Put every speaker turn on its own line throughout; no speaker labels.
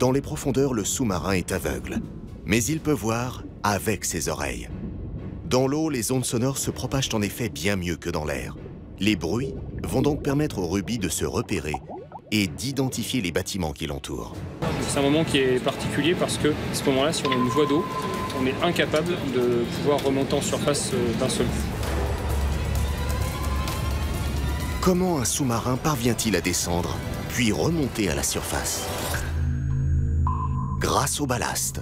Dans les profondeurs, le sous-marin est aveugle, mais il peut voir avec ses oreilles. Dans l'eau, les ondes sonores se propagent en effet bien mieux que dans l'air. Les bruits vont donc permettre au rubis de se repérer et d'identifier les bâtiments qui l'entourent.
C'est un moment qui est particulier parce que, à ce moment-là, si on a une voie d'eau, on est incapable de pouvoir remonter en surface d'un seul coup.
Comment un sous-marin parvient-il à descendre, puis remonter à la surface? Grâce au ballast.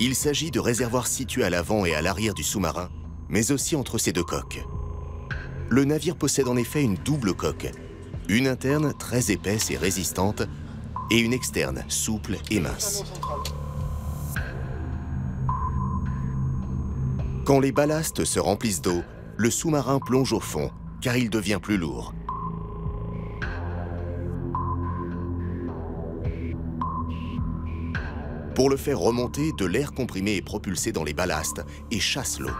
Il s'agit de réservoirs situés à l'avant et à l'arrière du sous-marin, mais aussi entre ses deux coques. Le navire possède en effet une double coque, une interne très épaisse et résistante, et une externe souple et mince. Quand les ballasts se remplissent d'eau, le sous-marin plonge au fond, car il devient plus lourd. Pour le faire remonter, de l'air comprimé est propulsé dans les ballasts et chasse l'eau.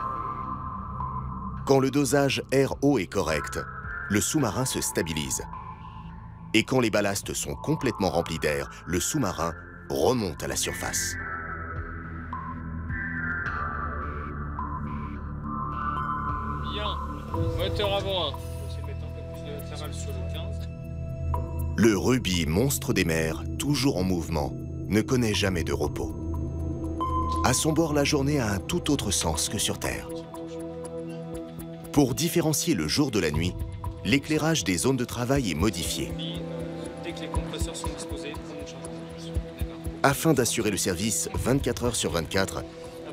Quand le dosage air-eau est correct, le sous-marin se stabilise. Et quand les ballasts sont complètement remplis d'air, le sous-marin remonte à la surface.
Bien, moteur avant 1. On va essayer de mettre un peu plus de latéral sur le 15.
Le rubis, monstre des mers, toujours en mouvement, ne connaît jamais de repos. À son bord, la journée a un tout autre sens que sur Terre. Pour différencier le jour de la nuit, l'éclairage des zones de travail est modifié.
Dès que les compresseurs sont disposés, on charge.
Afin d'assurer le service 24 heures sur 24,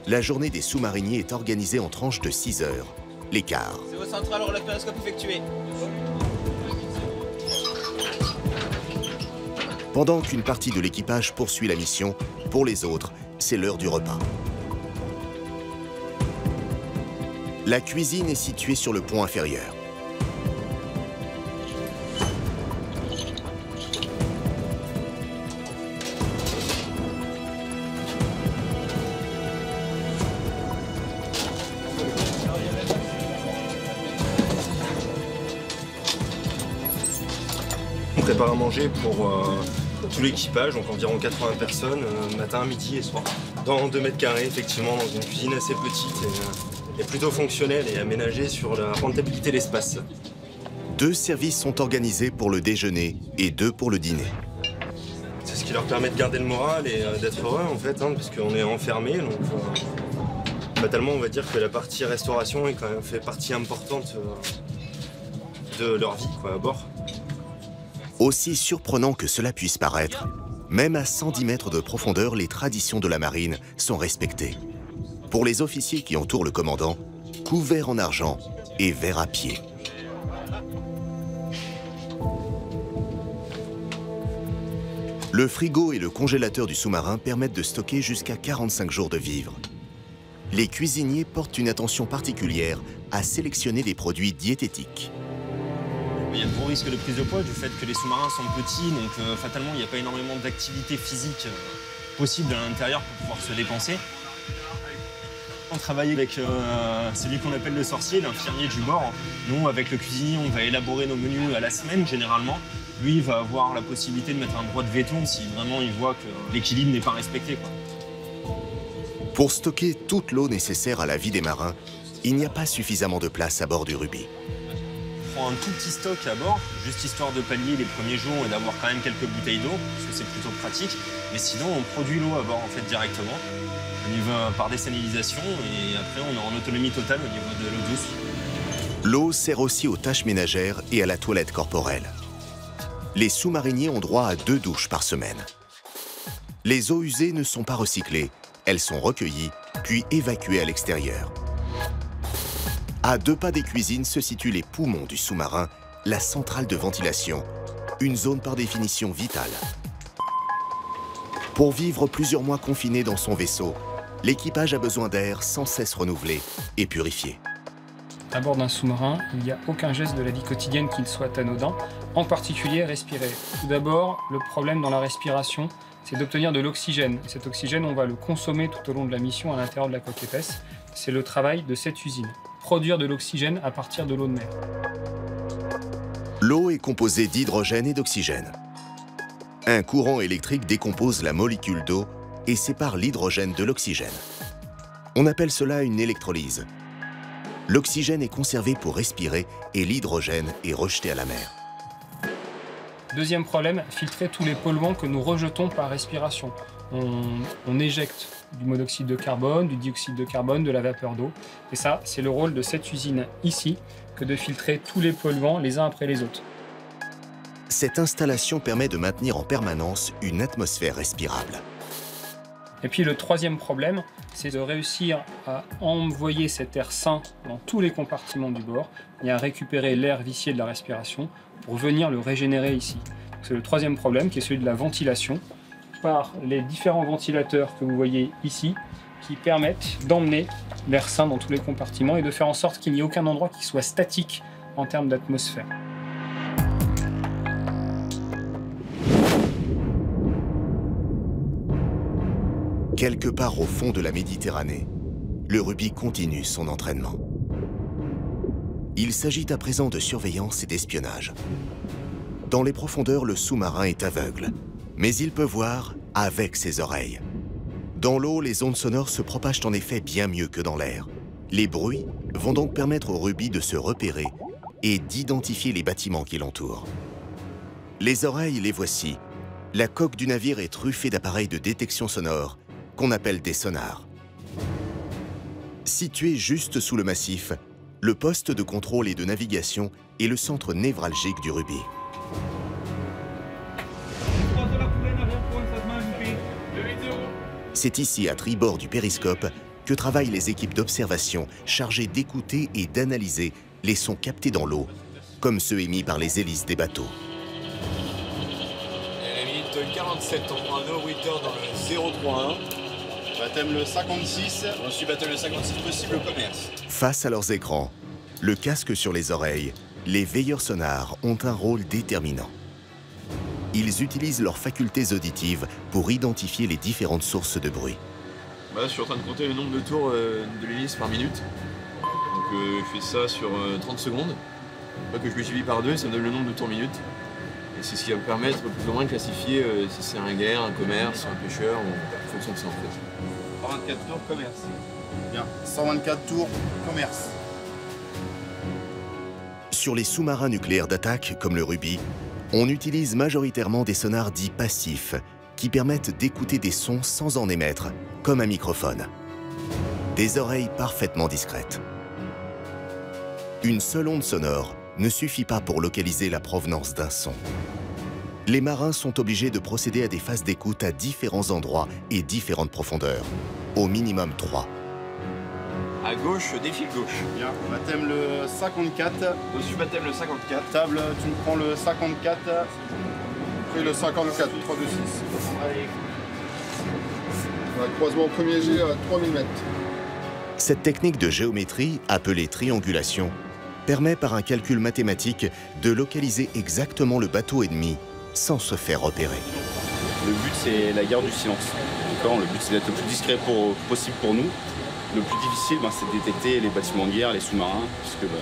la journée des sous-mariniers est organisée en tranches de 6 heures, l'écart.
C'est au central, relève périscope effectué.
Pendant qu'une partie de l'équipage poursuit la mission, pour les autres, c'est l'heure du repas. La cuisine est située sur le pont inférieur.
On prépare à manger pour tout l'équipage, donc environ 80 personnes, matin, midi et soir. Dans 2 mètres carrés, effectivement, dans une cuisine assez petite et plutôt fonctionnelle et aménagée sur la rentabilité de l'espace.
2 services sont organisés pour le déjeuner et 2 pour le dîner.
C'est ce qui leur permet de garder le moral et d'être heureux, en fait, parce qu'on est enfermé. Donc, fatalement, on va dire que la partie restauration est quand même fait partie importante de leur vie, à bord.
Aussi surprenant que cela puisse paraître, même à 110 mètres de profondeur, les traditions de la marine sont respectées. Pour les officiers qui entourent le commandant, couverts en argent et verre à pied. Le frigo et le congélateur du sous-marin permettent de stocker jusqu'à 45 jours de vivres. Les cuisiniers portent une attention particulière à sélectionner des produits diététiques.
Il y a de gros risques de prise de poids du fait que les sous-marins sont petits, donc fatalement il n'y a pas énormément d'activité physique possible à l'intérieur pour pouvoir se dépenser. On travaille avec celui qu'on appelle le sorcier, l'infirmier du bord. Nous, avec le cuisinier, on va élaborer nos menus à la semaine généralement. Lui, il va avoir la possibilité de mettre un droit de veto si vraiment il voit que l'équilibre n'est pas respecté,
Pour stocker toute l'eau nécessaire à la vie des marins, il n'y a pas suffisamment de place à bord du Rubis.
On prend un tout petit stock à bord, juste histoire de pallier les premiers jours et d'avoir quand même quelques bouteilles d'eau, parce que c'est plutôt pratique. Mais sinon, on produit l'eau à bord en fait directement, par désalinisation, et après on est en autonomie totale au niveau de l'eau douce.
L'eau sert aussi aux tâches ménagères et à la toilette corporelle. Les sous-mariniers ont droit à 2 douches par semaine. Les eaux usées ne sont pas recyclées, elles sont recueillies, puis évacuées à l'extérieur. À 2 pas des cuisines se situent les poumons du sous-marin, la centrale de ventilation, une zone par définition vitale. Pour vivre plusieurs mois confiné dans son vaisseau, l'équipage a besoin d'air sans cesse renouvelé et purifié.
À bord d'un sous-marin, il n'y a aucun geste de la vie quotidienne qui ne soit anodin, en particulier respirer. Tout d'abord, le problème dans la respiration, c'est d'obtenir de l'oxygène. Cet oxygène, on va le consommer tout au long de la mission à l'intérieur de la coque épaisse. C'est le travail de cette usine. Produire de l'oxygène à partir de l'eau de mer.
L'eau est composée d'hydrogène et d'oxygène. Un courant électrique décompose la molécule d'eau et sépare l'hydrogène de l'oxygène. On appelle cela une électrolyse. L'oxygène est conservé pour respirer et l'hydrogène est rejeté à la mer.
Deuxième problème, filtrer tous les polluants que nous rejetons par respiration. On éjecte du monoxyde de carbone, du dioxyde de carbone, de la vapeur d'eau. Et ça, c'est le rôle de cette usine ici, que de filtrer tous les polluants les uns après les autres.
Cette installation permet de maintenir en permanence une atmosphère respirable.
Et puis le troisième problème, c'est de réussir à envoyer cet air sain dans tous les compartiments du bord et à récupérer l'air vicié de la respiration pour venir le régénérer ici. C'est le troisième problème qui est celui de la ventilation par les différents ventilateurs que vous voyez ici qui permettent d'emmener l'air sain dans tous les compartiments et de faire en sorte qu'il n'y ait aucun endroit qui soit statique en termes d'atmosphère.
Quelque part au fond de la Méditerranée, le Ruby continue son entraînement. Il s'agit à présent de surveillance et d'espionnage. Dans les profondeurs, le sous-marin est aveugle, mais il peut voir avec ses oreilles. Dans l'eau, les ondes sonores se propagent en effet bien mieux que dans l'air. Les bruits vont donc permettre au Ruby de se repérer et d'identifier les bâtiments qui l'entourent. Les oreilles, les voici. La coque du navire est truffée d'appareils de détection sonore qu'on appelle des sonars. Situé juste sous le massif, le poste de contrôle et de navigation est le centre névralgique du Ruby. C'est ici, à tribord du périscope, que travaillent les équipes d'observation chargées d'écouter et d'analyser les sons captés dans l'eau, comme ceux émis par les hélices des bateaux.
Et la minute 47, on prend un no-witter dans le 031.
Baptême le 56. On suit baptême le 56, possible commerce.
Face à leurs écrans, le casque sur les oreilles, les veilleurs sonars ont un rôle déterminant. Ils utilisent leurs facultés auditives pour identifier les différentes sources de bruit.
Là, je suis en train de compter le nombre de tours de l'hélice par minute. Donc je fais ça sur 30 secondes. Que je multiplie par 2, ça me donne le nombre de tours minute. Et c'est ce qui va me permettre plus ou moins de classifier si c'est un guerre, un commerce, un pêcheur, ou en fonction de ça en fait.
124 tours commerce.
Bien, 124 tours commerce.
Sur les sous-marins nucléaires d'attaque, comme le Ruby, on utilise majoritairement des sonars dits passifs, qui permettent d'écouter des sons sans en émettre, comme un microphone. Des oreilles parfaitement discrètes. Une seule onde sonore ne suffit pas pour localiser la provenance d'un son. Les marins sont obligés de procéder à des phases d'écoute à différents endroits et différentes profondeurs, au minimum 3.
À gauche, défile gauche.
Bien, baptême le 54.
Au-dessus, baptême le 54.
Table, tu me prends le 54. Et le 54, 3, 2, 6. Croisement premier jet à 3 mm.
Cette technique de géométrie, appelée triangulation, permet par un calcul mathématique de localiser exactement le bateau ennemi sans se faire repérer.
Le but, c'est la guerre du silence. Le but, c'est d'être le plus discret possible pour nous. Le plus difficile, c'est de détecter les bâtiments de guerre, les sous-marins, puisque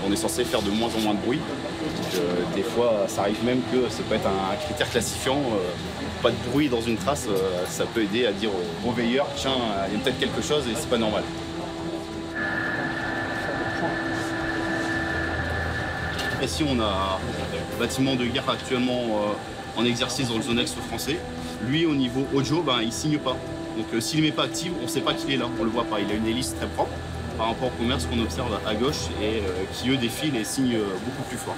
on est censé faire de moins en moins de bruit. Donc, des fois, ça arrive même que ça peut être un critère classifiant. Pas de bruit dans une trace, ça peut aider à dire aux veilleurs, tiens, il y a peut-être quelque chose et c'est pas normal. Ici, on a un bâtiment de guerre actuellement en exercice dans le zone ex français. Lui, au niveau audio, il ne signe pas. Donc s'il ne met pas active, on ne sait pas qu'il est là, on ne le voit pas. Il a une hélice très propre par rapport au commerce qu'on observe à gauche et qui, eux, défilent et signent beaucoup plus fort.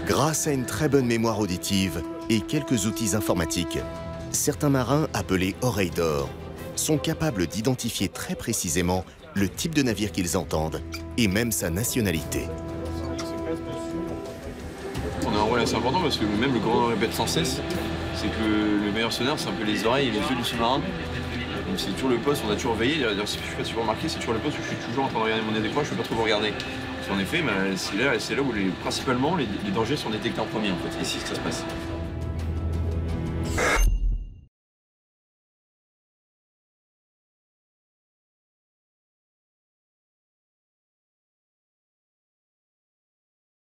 Grâce à une très bonne mémoire auditive et quelques outils informatiques, certains marins, appelés oreilles d'or, sont capables d'identifier très précisément le type de navire qu'ils entendent et même sa nationalité.
On a un rôle assez important parce que même le commandant répète sans cesse, c'est que le meilleur sonar, c'est un peu les oreilles et les yeux du sous-marin. Donc c'est toujours le poste, on a toujours veillé. D'ailleurs, je ne sais pas si vous remarquez, c'est toujours le poste où je suis toujours en train de regarder mon écran, je ne peux pas trop vous regarder. Parce qu'en effet, c'est là où principalement les dangers sont détectés en premier, en fait. Ici, que ça se passe.